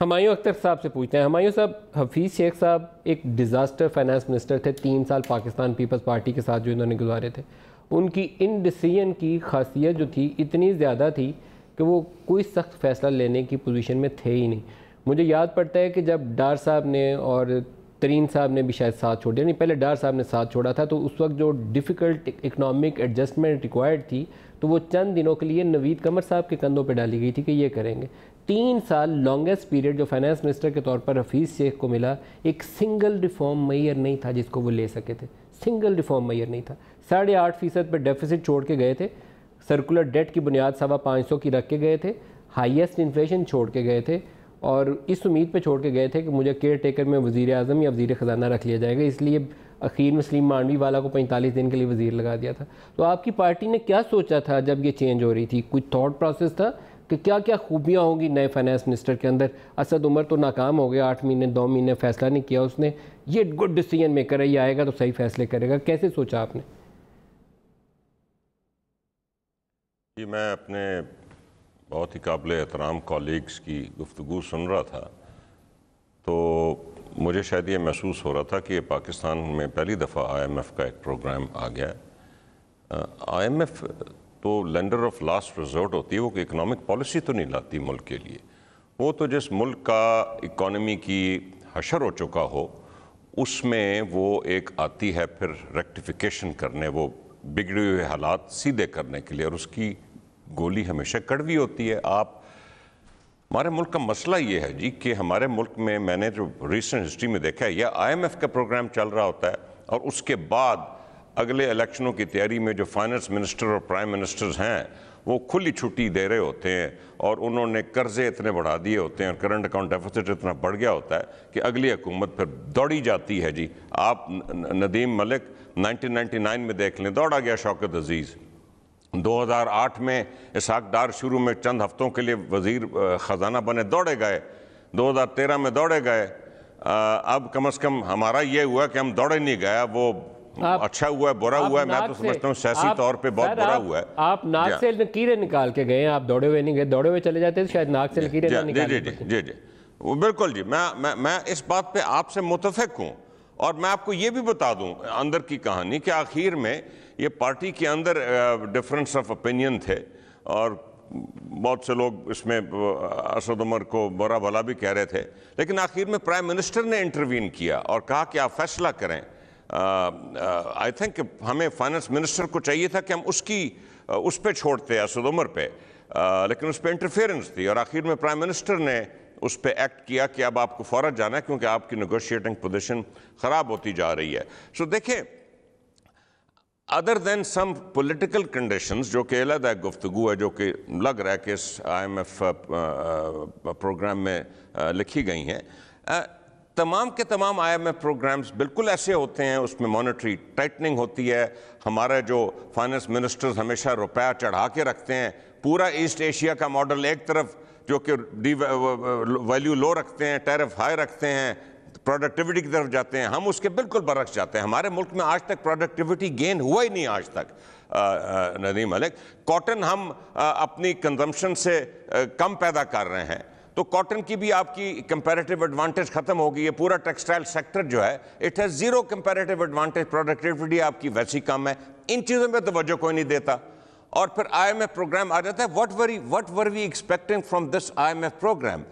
हुमायूं अख्तर साहब से पूछते हैं। हुमायूं साहब, हफीज़ शेख साहब एक डिज़ास्टर फाइनेंस मिनिस्टर थे। 3 साल पाकिस्तान पीपल्स पार्टी के साथ जो इन्होंने गुजारे थे, उनकी इन डिसीजन की खासियत जो थी इतनी ज़्यादा थी कि वो कोई सख्त फ़ैसला लेने की पोजीशन में थे ही नहीं। मुझे याद पड़ता है कि जब डार साहब ने और तरीन साहब ने भी शायद साथ छोड़ दिया, नहीं पहले डार साहब ने साथ छोड़ा था, तो उस वक्त जो डिफ़िकल्ट इकनॉमिक एडजस्टमेंट रिक्वायर्ड थी तो वो चंद दिनों के लिए नवीद कमर साहब के कंधों पे डाली गई थी कि ये करेंगे। 3 साल लॉन्गेस्ट पीरियड जो फाइनेंस मिनिस्टर के तौर पर हफीज़ शेख को मिला, एक सिंगल रिफॉर्म मैयर नहीं था जिसको वो ले सके थे। सिंगल रिफॉर्म मैयर नहीं था। 8.5% पर डेफिसिट छोड़ के गए थे। सर्कुलर डेट की बुनियाद 525 की रख के गए थे। हाईएस्ट इन्फ्लेशन छोड़ के गए थे और इस उम्मीद पे छोड़ के गए थे कि मुझे केयर टेकर में वज़ीर आज़म या वज़ीर ख़जाना रख लिया जाएगा, इसलिए अखीर में सलीम मांडवी वाला को 45 दिन के लिए वज़ीर लगा दिया था। तो आपकी पार्टी ने क्या सोचा था जब ये चेंज हो रही थी? कोई थॉट प्रोसेस था कि क्या क्या खूबियाँ होंगी नए फाइनेंस मिनिस्टर के अंदर? असद उमर तो नाकाम हो गया, 8 महीने 2 महीने फ़ैसला नहीं किया उसने। ये गुड डिसीजन मेकर है, ये आएगा तो सही फैसले करेगा। कैसे सोचा आपने? जी, मैं अपने बहुत ही काबिल एहतराम कॉलीग्स की गुफ्तगू सुन रहा था तो मुझे शायद ये महसूस हो रहा था कि पाकिस्तान में पहली दफ़ा IMF का एक प्रोग्राम आ गया है। IMF तो लेंडर ऑफ लास्ट रिजॉर्ट होती है, वो इकोनॉमिक पॉलिसी तो नहीं लाती मुल्क के लिए। वो तो जिस मुल्क का इकॉनमी की हशर हो चुका हो उसमें वो एक आती है फिर रेक्टिफिकेशन करने, वो बिगड़े हुए हालात सीधे करने के लिए, और उसकी गोली हमेशा कड़वी होती है। हमारे मुल्क का मसला ये है जी कि हमारे मुल्क में मैंने जो रिसेंट हिस्ट्री में देखा है, या IMF का प्रोग्राम चल रहा होता है और उसके बाद अगले इलेक्शनों की तैयारी में जो फाइनेंस मिनिस्टर और प्राइम मिनिस्टर्स हैं वो खुली छुट्टी दे रहे होते हैं और उन्होंने कर्जे इतने बढ़ा दिए होते हैं और करंट अकाउंट डेफिसिट इतना बढ़ गया होता है कि अगली हुकूमत फिर दौड़ी जाती है जी। आप नदीम मलिक 1999 में देख लें, दौड़ा गया शौकत अजीज़। 2008 में इसहाक डार शुरू में चंद हफ्तों के लिए वज़ीर ख़जाना बने, दौड़े गए। 2013 में दौड़े गए। अब कम से कम हमारा ये हुआ कि हम दौड़े नहीं गए। वो अच्छा हुआ है, बुरा हुआ है, मैं तो समझता हूँ सियासी तौर पे बहुत बुरा हुआ है। आप नाक से लकीरें निकाल के गए, आप दौड़े हुए नहीं गए। दौड़े हुए चले जाते तो शायद नाक से लकीरें ना निकालनी पड़ती। जी, बिल्कुल जी, मैं इस बात पे आपसे मुतफिक हूँ। और मैं आपको ये भी बता दूं अंदर की कहानी कि आखिर में ये पार्टी के अंदर डिफरेंस ऑफ ओपिनियन थे और बहुत से लोग इसमें असद उमर को बुरा भला भी कह रहे थे, लेकिन आखिर में प्राइम मिनिस्टर ने इंटरवीन किया और कहा कि आप फैसला करें। आई थिंक हमें फाइनेंस मिनिस्टर को चाहिए था कि हम उस पर छोड़ते असद उमर पे, लेकिन उस पर इंटरफेरेंस थी और आखिर में प्राइम मिनिस्टर ने उस पर एक्ट किया कि अब आपको फ़ौरन जाना है क्योंकि आपकी नेगोशिएटिंग पोजीशन ख़राब होती जा रही है। सो देखें, other than some political conditions जो कि अलग गुफ्तगू है, जो कि लग रहा है कि इस IMF प्रोग्राम में लिखी गई हैं, तमाम के तमाम IMF प्रोग्राम्स बिल्कुल ऐसे होते हैं, उसमें मॉनेटरी टाइटनिंग होती है। हमारे जो फाइनेंस मिनिस्टर्स हमेशा रुपया चढ़ा के रखते हैं। पूरा ईस्ट एशिया का मॉडल एक तरफ जो कि वैल्यू लो रखते हैं, टैरिफ हाई रखते हैं, प्रोडक्टिविटी की तरफ जाते हैं, हम उसके बिल्कुल बरक्स जाते हैं। हमारे मुल्क में आज तक प्रोडक्टिविटी गेन हुआ ही नहीं आज तक। नदीम मलिक, कॉटन हम अपनी कंजम्पशन से कम पैदा कर रहे हैं, तो कॉटन की भी आपकी कंपैरेटिव एडवांटेज खत्म हो गई है। पूरा टेक्सटाइल सेक्टर जो है, it has zero comparative advantage, productivity आपकी वैसी कम है। इन चीज़ों में तवज्जो कोई नहीं देता और फिर IMF प्रोग्राम आ जाता है। What were we expecting from this IMF programme?